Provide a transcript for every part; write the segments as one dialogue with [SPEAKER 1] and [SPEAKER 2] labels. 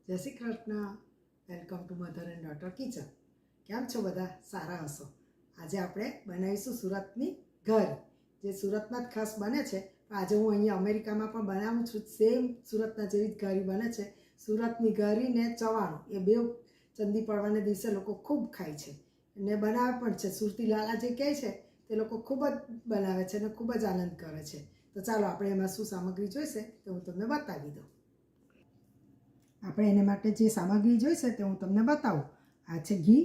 [SPEAKER 1] જય Shri Krishna. Welcome to mother and daughter kitchen. કેમ છો બધા? સારા હશો. આજે આપણે બનાવીશું સુરતની ઘર, જે સુરતમાં જ ખાસ બને છે. આજે હું અહીંયા અમેરિકામાં પણ બનાવું છું. સેમ સુરતના જેવી જ ઘરી બને છે. સુરતની ઘરી ને ચવાણું એ બે ચંદી પડવાના દિવસે લોકો ખૂબ ખાય છે અને બનાવે પણ છે. સુરતી લાલા જે કહે છે તે લોકો ખૂબ જ બનાવે છે અને ખૂબ જ આનંદ કરે છે. તો ચાલો આપણે એમાં શું સામગ્રી જોઈશે તે હું તમને બતાવી દઉં. આપણે એને માટે જે સામગ્રી જોઈશે તે હું તમને બતાવું. આ છે ઘી,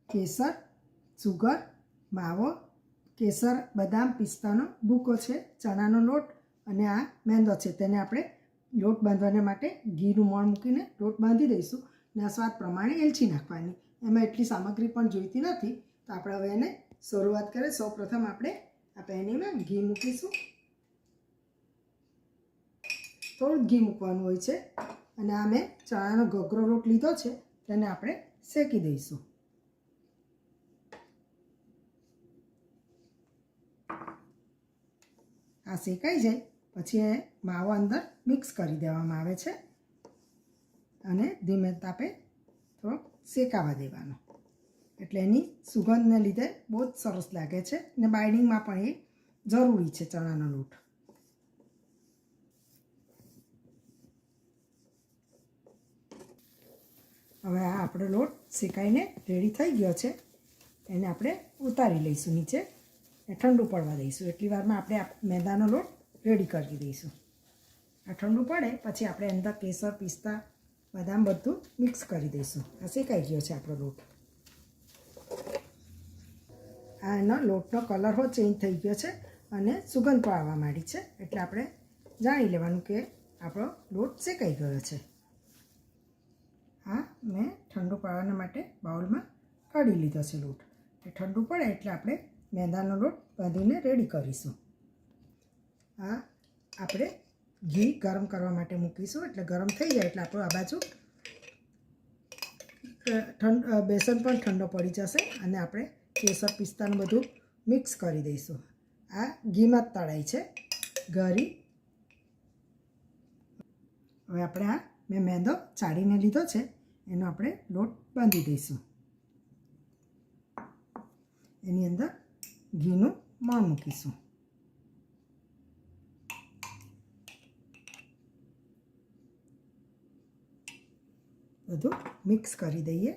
[SPEAKER 1] કેસર, સુગર, માવો, કેસર, બદામ, પિસ્તાનો ભૂકો છે, ચણાનો લોટ અને આ મેંદો છે. તેને આપણે લોટ બાંધવાને માટે ઘીનું મોણ મૂકીને લોટ બાંધી દઈશું અને આ સ્વાદ પ્રમાણે એલચી નાખવાની. એમાં એટલી સામગ્રી પણ જોઈતી નથી. તો આપણે હવે એને શરૂઆત કરીએ. સૌપ્રથમ આપણે આ પેનીમાં ઘી મૂકીશું. થોડું ઘી મૂકવાનું હોય છે અને આ મેં ચણાનો ઘોઘરો લોટ લીધો છે તેને આપણે શેકી દઈશું. આ શેકાઈ જાય પછી એ માવો અંદર મિક્સ કરી દેવામાં આવે છે અને ધીમે તાપે થોડોક શેકાવા દેવાનો. એટલે એની સુગંધને લીધે બહુ જ સરસ લાગે છે અને બાઇન્ડિંગમાં પણ એ જરૂરી છે ચણાનો લોટ. હવે આ આપણો લોટ શેકાઈને રેડી થઈ ગયો છે. એને આપણે ઉતારી લઈશું નીચે અને ઠંડુ પડવા દઈશું. એટલી વારમાં આપણે મેદાનો લોટ રેડી કરી દઈશું. આ ઠંડુ પડે પછી આપણે અંદર કેસર, પિસ્તા, બદામ બધું મિક્સ કરી દઈશું. આ શેકાઈ ગયો છે આપણો લોટ. આ એનો લોટનો કલર હો ચેન્જ થઈ ગયો છે અને સુગંધ પણ આવવા માંડી છે. એટલે આપણે જાણી લેવાનું કે આપણો લોટ શેકાઈ ગયો છે. આ મેં ઠંડુ પાડવાના માટે બાઉલમાં કાઢી લીધો છે લોટ. એ ઠંડુ પડે એટલે આપણે મેદાનો લોટ બાંધીને રેડી કરીશું. આ આપણે ઘી ગરમ કરવા માટે મૂકીશું. એટલે ગરમ થઈ જાય એટલે આપણું આ બાજુ બેસન પણ ઠંડો પડી જશે અને આપણે કેસર, પિસ્તાનું બધું મિક્સ કરી દઈશું. આ ઘીમાં જ તળાય છે ઘરી. હવે આપણે આ મેં મેંદો ચાળીને લીધો છે એનો આપણે લોટ બાંધી દઈશું. એની અંદર ઘીનું મોણ મૂકીશું. બધું મિક્સ કરી દઈએ.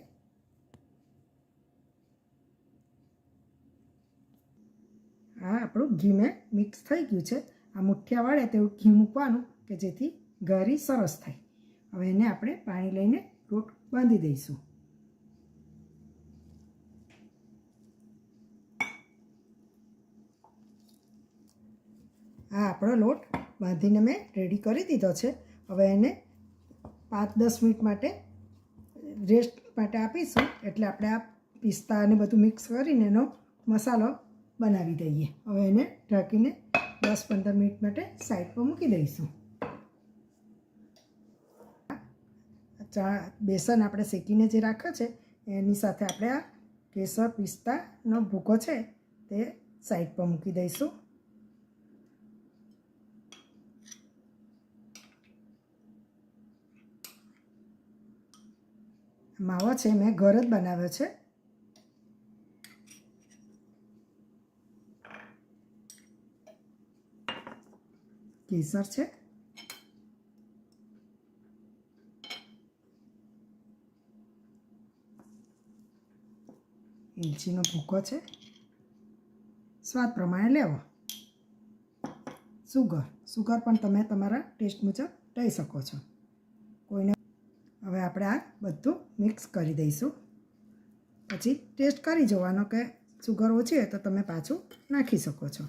[SPEAKER 1] આ આપણું ઘી મેં મિક્સ થઈ ગયું છે. આ મુઠ્ઠિયા વળે તેવું ઘી મૂકવાનું કે જેથી ઘરી સરસ થાય. હવે એને આપણે પાણી લઈને લોટ બાંધી દઈશું. આ આપણો લોટ બાંધીને મેં રેડી કરી દીધો છે. હવે એને 5-10 મિનિટ માટે રેસ્ટ માટે આપીશું. એટલે આપણે આ પિસ્તા અને બધું મિક્સ કરીને એનો મસાલો બનાવી દઈએ. હવે એને ઢાંકીને 10-15 મિનિટ માટે સાઈડ પર મૂકી દઈશું. બેસન આપણે શેકીને જે રાખ્યો છે એની સાથે આપણે આ કેસર, પિસ્તાનો ભૂકો છે તે સાઈડ પર મૂકી દઈશું. માવો છે મેં ઘર જ બનાવ્યો છે. કેસર છે, એલચીનો ભૂકો છે, સ્વાદ પ્રમાણે લેવો. સુગર પણ તમે તમારા ટેસ્ટ મુજબ લઈ શકો છો. કોઈને હવે આપણે આ બધું મિક્સ કરી દઈશું. પછી ટેસ્ટ કરી જોવાનો કે સુગર ઓછી હોય તો તમે પાછું નાખી શકો છો.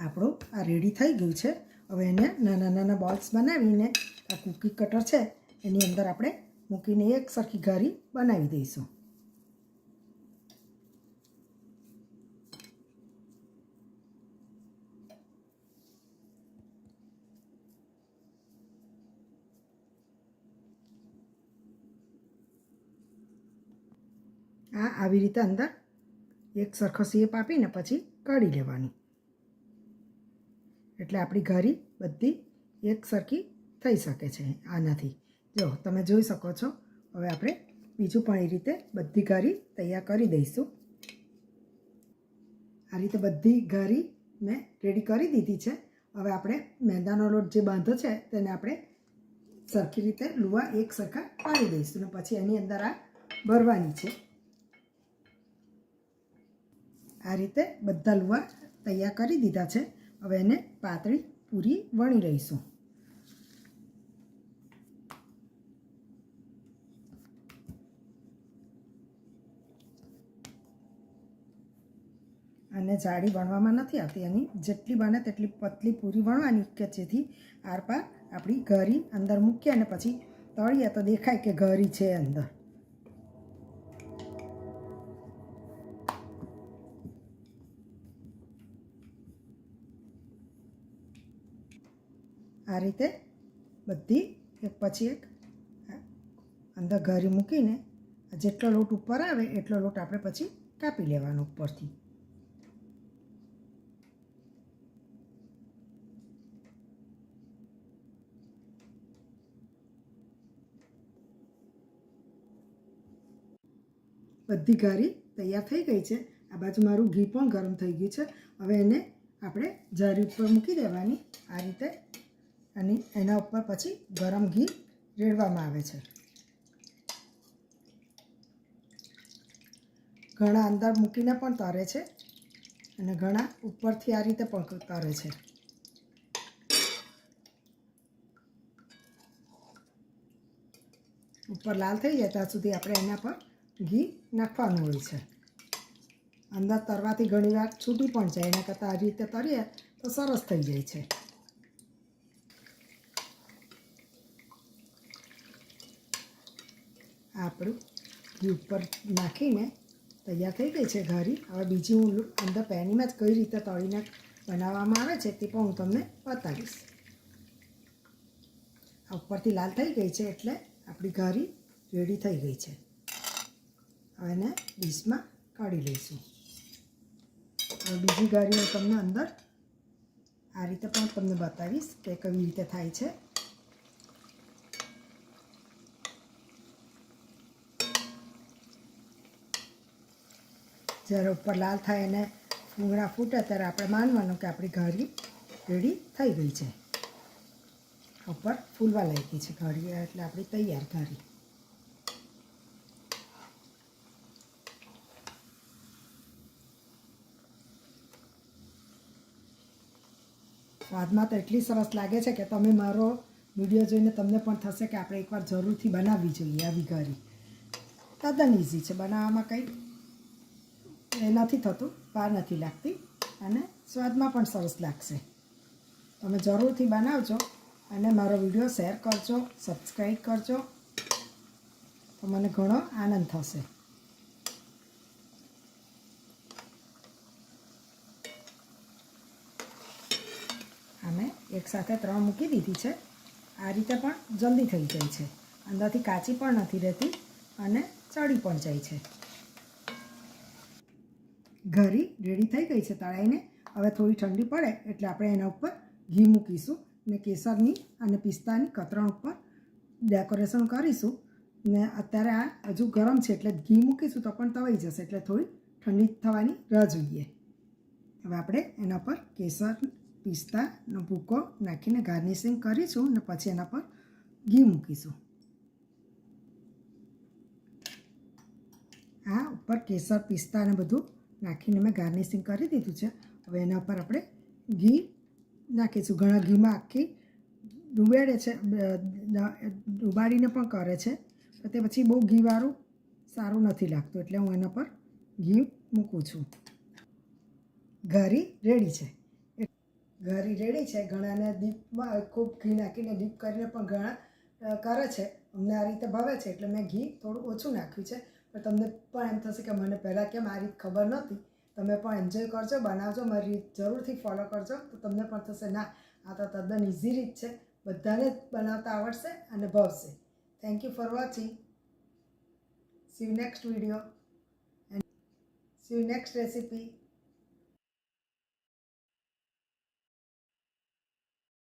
[SPEAKER 1] આપણું આ રેડી થઈ ગયું છે. હવે એને નાના નાના બોલ્સ બનાવીને આ કૂકી કટર છે એની અંદર આપણે મૂકીને એક સરખી ઘારી બનાવી દઈશું. આ આવી રીતે અંદર એક સરખો શેપ આપીને પછી કાઢી લેવાની, એટલે આપણી ઘારી બધી એક સરખી થઈ શકે છે આનાથી. જો તમે જોઈ શકો છો. હવે આપણે બીજું પણ એ રીતે બધી ઘારી તૈયાર કરી દઈશું. આ રીતે બધી ઘારી મેં રેડી કરી દીધી છે. હવે આપણે મેંદાનો લોટ જે બાંધો છે તેને આપણે સરખી રીતે લુવા એક સરખા પાડી દઈશું ને પછી એની અંદર આ ભરવાની છે. આ રીતે બધા લુવા તૈયાર કરી દીધા છે. હવે એને પાતળી પૂરી વણી લઈશું. અને જાડી વણવામાં નથી આવતી, એની જેટલી બને તેટલી પતલી પૂરી વણવાની કે જેથી આરપાર આપણી ઘારી અંદર મૂકીએ અને પછી તળીએ તો દેખાય કે ઘારી છે અંદર. આ રીતે બધી એક પછી એક અંદર ઘારી મૂકીને જેટલો લોટ ઉપર આવે એટલો લોટ આપણે પછી કાપી લેવાનો ઉપરથી. બધી ઘારી તૈયાર થઈ ગઈ છે. આ બાજુ મારું ઘી પણ ગરમ થઈ ગયું છે. હવે એને આપણે જારી ઉપર મૂકી દેવાની આ રીતે, અને એના ઉપર પછી ગરમ ઘી રેડવામાં આવે છે. ઘણા અંદર મૂકીને પણ તરે છે અને ઘણા ઉપરથી આ રીતે પણ તરે છે. ઉપર લાલ થઈ જાય ત્યાં સુધી આપણે એના પર ઘી નાખવાનું હોય છે. અંદર તરવાથી ઘણીવાર છૂટી પણ જાય, એના કરતાં આ રીતે તરીએ તો સરસ થઈ જાય છે. આપણું ઘી ઉપર નાખીને તૈયાર થઈ ગઈ છે ઘારી. હવે બીજી હું અંદર પેનીમાં જ કઈ રીતે તળીને બનાવવામાં આવે છે તે પણ હું તમને બતાવીશ. આ ઉપરથી લાલ થઈ ગઈ છે એટલે આપણી ઘારી રેડી થઈ ગઈ છે. હવે એને ડીશમાં કાઢી લઈશું. હવે બીજી ઘારી હું તમને અંદર આ રીતે પણ તમને બતાવીશ કે કેવી રીતે થાય છે. જ્યારે ઉપર લાલ થાય અને ફૂંગળા ફૂટે ત્યારે આપણે માનવાનું કે આપણી ઘારી રેડી થઈ ગઈ છે. ઉપર ફૂલવા લાગી છે ઘારી એટલે આપણી તૈયાર ઘારી. સ્વાદમાં તો એટલી સરસ લાગે છે કે તમે મારો વિડીયો જોઈને તમને પણ થશે કે આપણે એકવાર જરૂરથી બનાવવી જોઈએ આવી ઘારી. તદ્દન ઇઝી છે બનાવવામાં, કંઈ એ નથી થતું, વાર નથી લાગતી અને સ્વાદમાં પણ સરસ લાગશે. તમે જરૂરથી બનાવજો અને મારો વિડીયો શેર કરજો, સબસ્ક્રાઈબ કરજો તો મને ઘણો આનંદ થશે. અમે એકસાથે 3 મૂકી દીધી છે. આ રીતે પણ જલ્દી થઈ જાય છે, અંદરથી કાચી પણ નથી રહેતી અને ચડી પણ જાય છે. ઘારી રેડી થઈ ગઈ છે તળાઈને. હવે થોડી ઠંડી પડે એટલે આપણે એના ઉપર ઘી મૂકીશું ને કેસરની અને પિસ્તાની કતરણ ઉપર ડેકોરેશન કરીશું. ને અત્યારે આ હજુ ગરમ છે એટલે ઘી મૂકીશું તો પણ તવાઈ જશે, એટલે થોડી ઠંડી થવાની રાહ જોઈએ. હવે આપણે એના પર કેસર પિસ્તાનો ભૂકો નાખીને ગાર્નિશિંગ કરીશું ને પછી એના પર ઘી મૂકીશું. આ ઉપર કેસર પિસ્તા અને બધું નાખીને મેં ગાર્નિશિંગ કરી દીધું છે. હવે એના ઉપર આપણે ઘી નાખીશું. ઘણા ઘીમાં આખી ડુબાડે છે, ડુબાડીને પણ કરે છે, તો તે પછી બહુ ઘીવાળું સારું નથી લાગતું, એટલે હું એના પર ઘી મૂકું છું. ઘારી રેડી છે. ઘારી રેડી છે. ઘણાને દીપમાં ખૂબ ઘી નાખીને ડીપ કરીને પણ ઘણા કરે છે. અમને આ રીતે ભાવે છે એટલે મેં ઘી થોડું ઓછું નાખ્યું છે. પણ તમને પણ એમ થશે કે મને પહેલાં કેમ આ રીત ખબર નહોતી. તમે પણ એન્જોય કરજો, બનાવજો, મારી રીત જરૂરથી ફોલો કરજો તો તમને પણ થશે ના આ તો તદ્દન ઇઝી રીત છે, બધાને જ બનાવતા આવડશે અને ભાવશે. Thank you for watching. See you next video. See you next recipe.